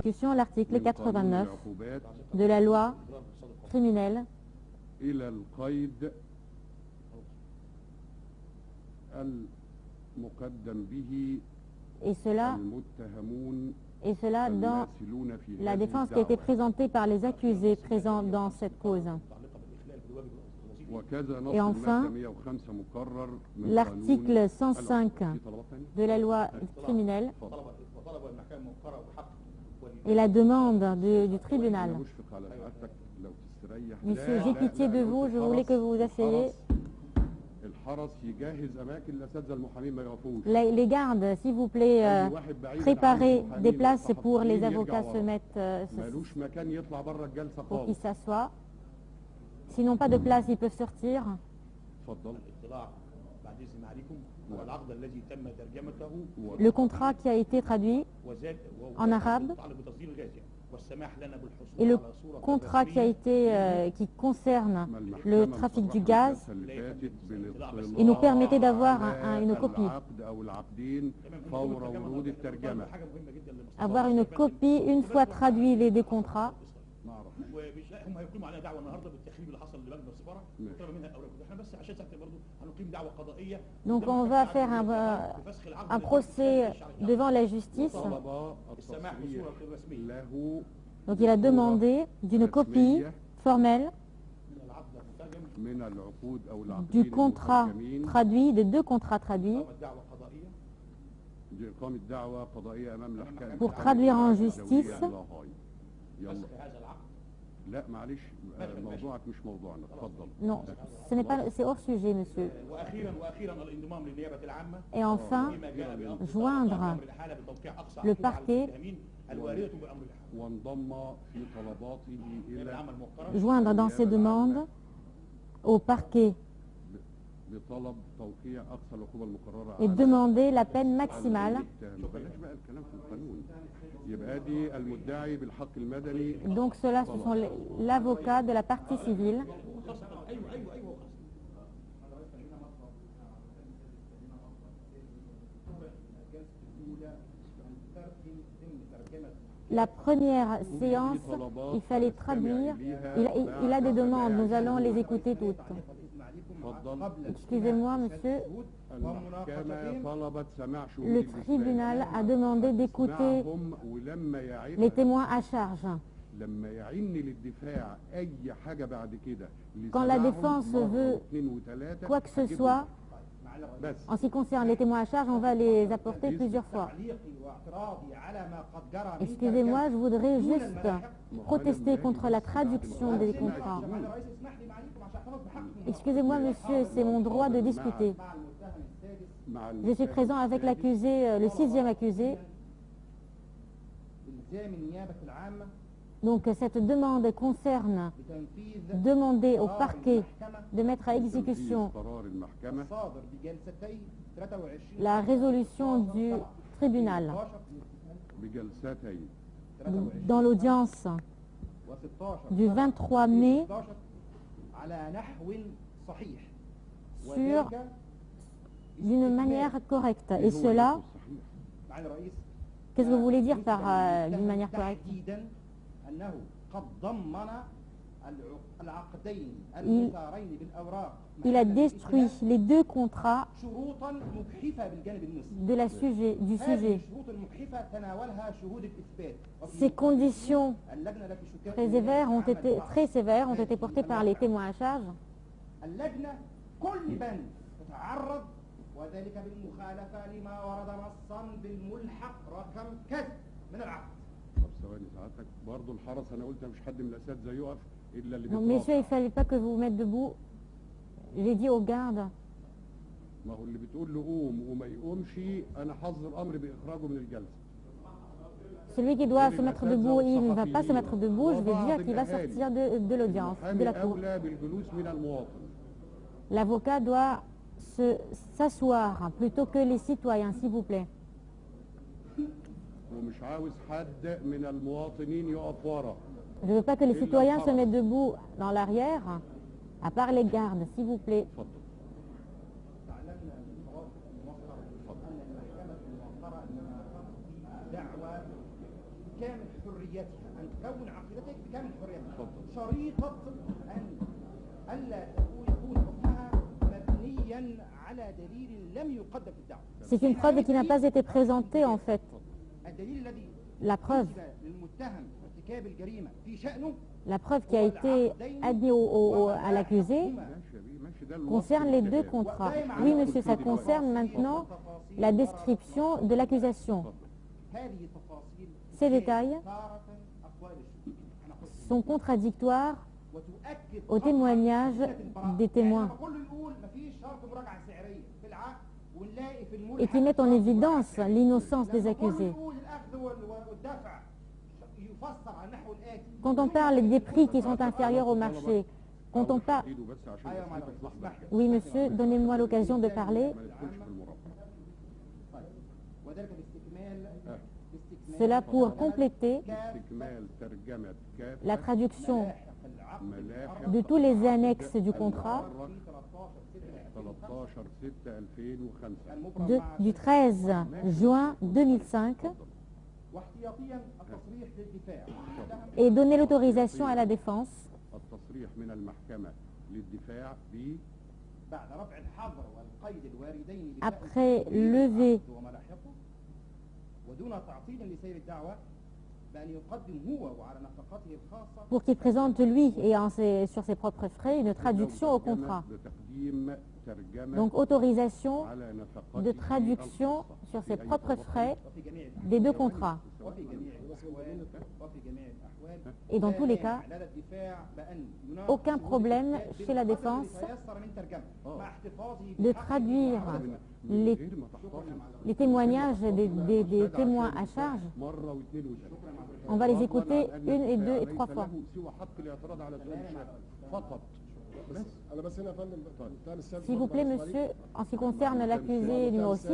Discussion l'article 89 de la loi criminelle إلى القيد المقدم به et cela المتهمون dans الماثلون في la هذه défense qui a été الدعوة. présentée par les accusés présents dans cette cause. وكذا نص Et enfin, المادة 105 مقرر من l'article قانون 105 في طلبات ثانية؟ de la loi criminelle اتفضل. et la demande du tribunal. أنا مشفق على سعادتك لو تستريح. Monsieur, j'ai pitié de vous, je voulais que vous vous asseyez. الحرس يجهز أماكن الأساتذة المحامين ما يقفوش. Les gardes, s'il vous plaît, préparez des places pour les avocats se mettent, مالوش مكان يطلع بره الجلسة pour qu'ils خالص. s'assoient. S'ils n'ont pas de place, ils peuvent sortir. اتفضل. Le contrat qui a été traduit en arabe et le contrat qui a été qui concerne le trafic du gaz, et nous permettez d'avoir une copie. Avoir une copie une fois traduit les deux contrats. Donc on va faire un procès devant la justice. Donc il a demandé d'une copie formelle du contrat traduit, des deux contrats traduits, pour traduire en justice. Non, ce n'est pas, c'est hors sujet, monsieur. Et enfin, joindre le parquet, joindre dans ses demandes au parquet et demander la peine maximale. Donc cela, ce sont l'avocat de la partie civile. La première séance, il fallait traduire. Il a des demandes, nous allons les écouter toutes. Excusez-moi, monsieur. Le tribunal a demandé d'écouter les témoins à charge. Quand la défense veut quoi que ce soit, en ce qui concerne les témoins à charge, on va les apporter plusieurs fois. Excusez-moi, je voudrais juste protester contre la traduction des contrats. Excusez-moi, monsieur, c'est mon droit de discuter. Je suis présent avec l'accusé, le 6e accusé. Donc cette demande concerne demander au parquet de mettre à exécution la résolution du tribunal dans l'audience du 23 mai sur d'une manière correcte. Et cela, qu'est-ce que vous voulez dire par d'une manière correcte? Il a détruit les deux contrats du sujet. Ces conditions très sévères ont été portées par les témoins à charge. Non, messieurs, il ne fallait pas que vous vous mettiez debout. J'ai dit aux gardes. Celui qui doit se mettre debout, il ne va pas se mettre debout. Je vais dire qu'il va sortir de l'audience, de la cour. L'avocat doit s'asseoir plutôt que les citoyens, s'il vous plaît. Je ne veux pas que les citoyens se mettent debout dans l'arrière, à part les gardes, s'il vous plaît. حريتها أن تكون عقيدتك بكامل حريتها شريطة أن ألا يكون حكمها مبنيا على دليل لم يقدم في الدعوة. C'est une preuve qui n'a pas été présentée en fait. الدليل الذي La preuve, للمتهم ارتكاب الجريمة في شأنه la preuve qui a été admise à l'accusé concerne les deux contrats. Oui, monsieur, ça concerne maintenant la description de l'accusation. هذه التفاصيل Ces détails تارة أقوال الشهود أنا قلت sont contradictoires وتؤكد au témoignage des témoins يعني كله يقول مفيش شرط مراجعة سعرية في العقد ونلاقي في الملحق et qui mettent en évidence l'innocence des accusés. يقول الأخذ والدفع يفسر على النحو الآتي. Quand on parle des prix qui sont inférieurs au marché, quand on parle... أيوة معلش اسمح لي. Oui, monsieur, donnez-moi l'occasion de parler. وذلك باستكمال Cela pour compléter استكمال ترجمة كافة la traduction ملاحق de tous les annexes du contrat 13/6/2005 du 13 juin 2005 واحتياطيا التصريح للدفاع et donner l'autorisation à la défense التصريح من المحكمة للدفاع ب بعد رفع الحظر والقيد الواردين après lever وملاحقه ودون تعطيل لسير الدعوة بأن يقدم هو وعلى نفقته الخاصة pour qu'il présente lui et sur ses propres frais une traduction au contrat. لتقديم ترجمة Donc autorisation على نفقته de traduction sur ses propres frais وفي جميع des deux contrats. وفي جميع الأحوال وفي جميع الأحوال Et dans tous les cas, لدى الدفاع بأن aucun problème chez la défense يتيسر من ترجمة مع احتفاظه de traduire les témoignages des témoins à charge. مرة واثنين وثلاثة On va les écouter une et deux et trois fois. سوى حق الاعتراض على سؤال الشاهد فقط. انا بس هنا يا فندم بتاع السادس S'il vous plaît, monsieur, en ce qui concerne l'accusé numéro 6,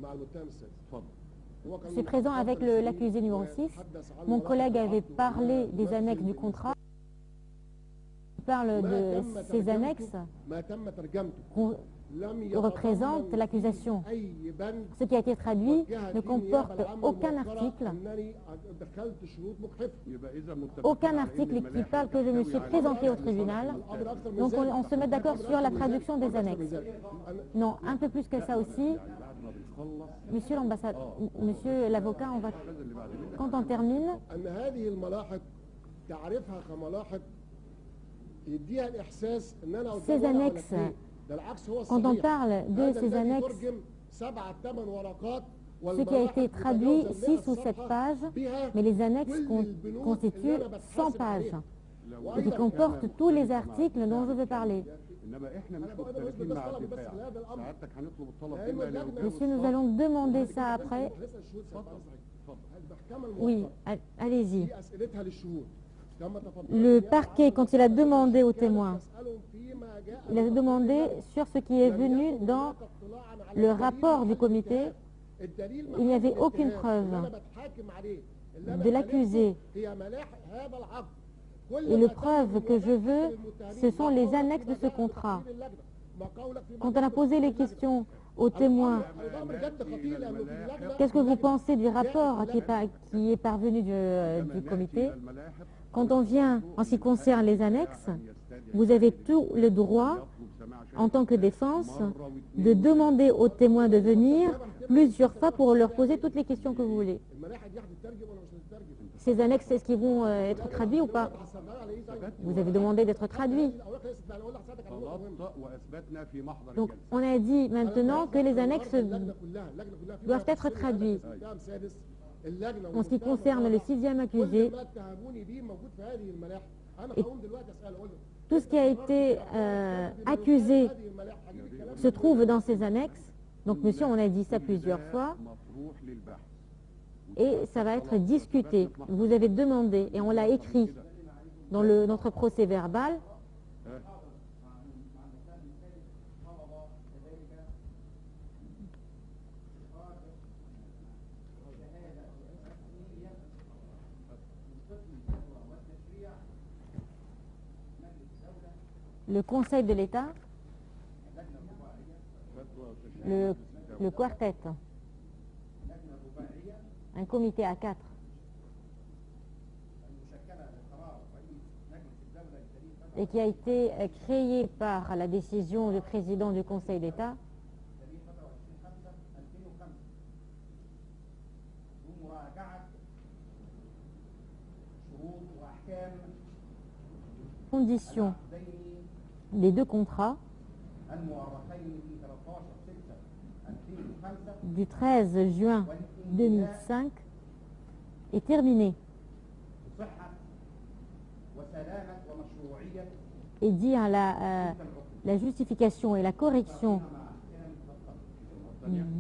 مع المتهم السادس اتفضل. je suis présent avec l'accusé numéro 6. Mon collègue avait parlé des annexes du contrat. Il parle de ces annexes ما تم ترجمته représente l'accusation. Ce qui a été traduit ne comporte aucun article qui parle que je me suis présenté au tribunal. Donc on se met d'accord sur la traduction des annexes. Non, un peu plus que ça aussi. Monsieur l'ambassadeur, monsieur l'avocat, quand on termine, ces annexes, quand on parle de ces annexes, ce qui a été traduit 6 ou 7 pages, mais les annexes constituent 100 pages et qui comportent tous les articles dont je veux parler. Monsieur, nous allons demander ça après. Oui, allez-y. Le parquet, quand il a demandé aux témoins, il a demandé sur ce qui est venu dans le rapport du comité. Il n'y avait aucune preuve de l'accusé. Et les preuves que je veux, ce sont les annexes de ce contrat. Quand on a posé les questions aux témoins, qu'est-ce que vous pensez du rapport qui est parvenu du comité? Quand on vient en ce qui concerne les annexes, vous avez tout le droit, en tant que défense, de demander aux témoins de venir plusieurs fois pour leur poser toutes les questions que vous voulez. Ces annexes, est-ce qu'ils vont être traduits ou pas? Vous avez demandé d'être traduits. Donc, on a dit maintenant que les annexes doivent être traduits. En ce qui concerne le 6e accusé, et tout ce qui a été accusé se trouve dans ces annexes. Donc, monsieur, on a dit ça plusieurs fois. Et ça va être discuté. Vous avez demandé, et on l'a écrit dans notre procès verbal. Le Conseil de l'État, le quartet, un comité à 4 المشكلة لقرار رئيس مجلس الدولة الجديد et qui a été créé par la décision du président du Conseil d'État تاريخ 25/5/2005 بمراجعة شروط وأحكام conditions العقدين des deux contrats المؤرخين في 13/6/2005 du 13 juin 2005 est terminée بصحة وسلامة ومشروعية et dit à la justification et la correction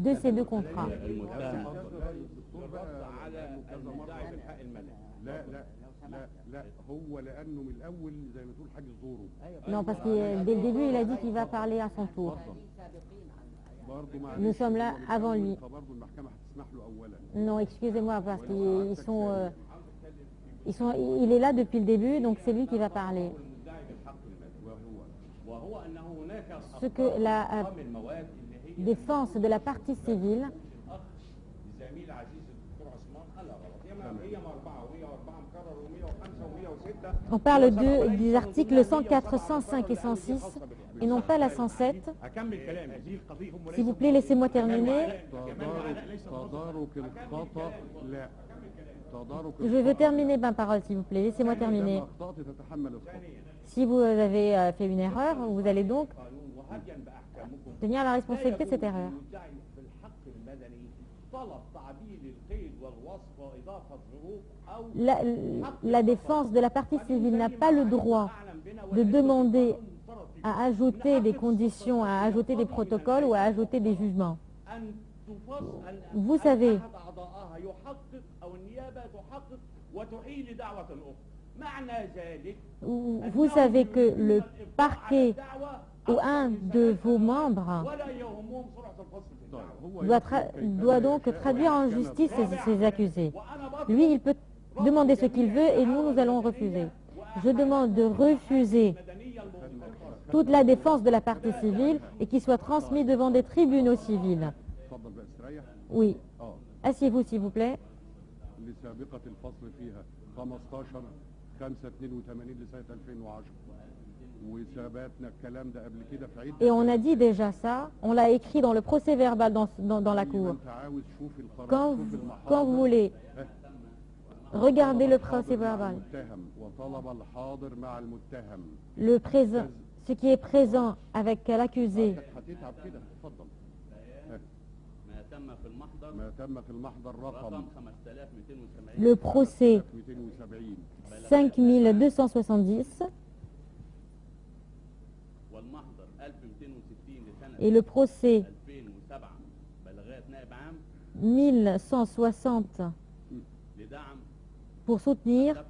de ces deux contrats. المتهم الرد على المدعي بالحق المدني. لا هو لانه من الاول زي ما تقول حاجز دوره. Non, parce que dès le début, il a dit qu'il va parler à son tour. برضه Nous sommes là avant lui. فبرضه المحكمه هتسمح له اولا. Non, excusez-moi, parce il est là depuis le début, donc c'est lui qui va parler. وهو أن هناك Ce que la أرقام المواد اللي هي défense de la partie civile, الأخ الزميل عزيز الدكتور عثمان قالها غلط. هي 4 و104 مكرر و105 و106. on parle des articles 104, 105 et 106 et non pas la 107. أكمل كلامي. دي القضية هم S'il vous plaît, laissez-moi terminer. تدارك الخطا لا تدارك Je veux terminer ma parole, s'il vous plaît. Laissez-moi terminer. اخطات تتحمل الخطا. Si vous avez fait une erreur, vous allez donc قانون وهديا بأحكامكم tenir la responsabilité de cette erreur. المدعي في الحق المدني طلب تعديل القيد والوصف وإضافة ظروف أو La défense de la partie civile n'a pas le droit de demander à ajouter des conditions, à ajouter des protocoles ou à ajouter des jugements. Vous savez, vous savez que le parquet ou un de vos membres doit donc traduire en justice ces accusés. Lui, il peut demander ce qu'il veut et nous allons refuser. Je demande de refuser toute la défense de la partie civile et qu'il soit transmis devant des tribunaux civils. Oui. Asseyez-vous, s'il vous plaît. لسابقة الفصل فيها 15/5/82 لسنة 2010 وثبتنا الكلام ده قبل كده في عدة. Et on a dit déjà ça, on l'a écrit dans le procès verbal dans la cour. Quand vous voulez, regardez le procès verbal. Le présent, ce qui est présent avec l'accusé. Le procès 5270 et le procès 1160 pour soutenir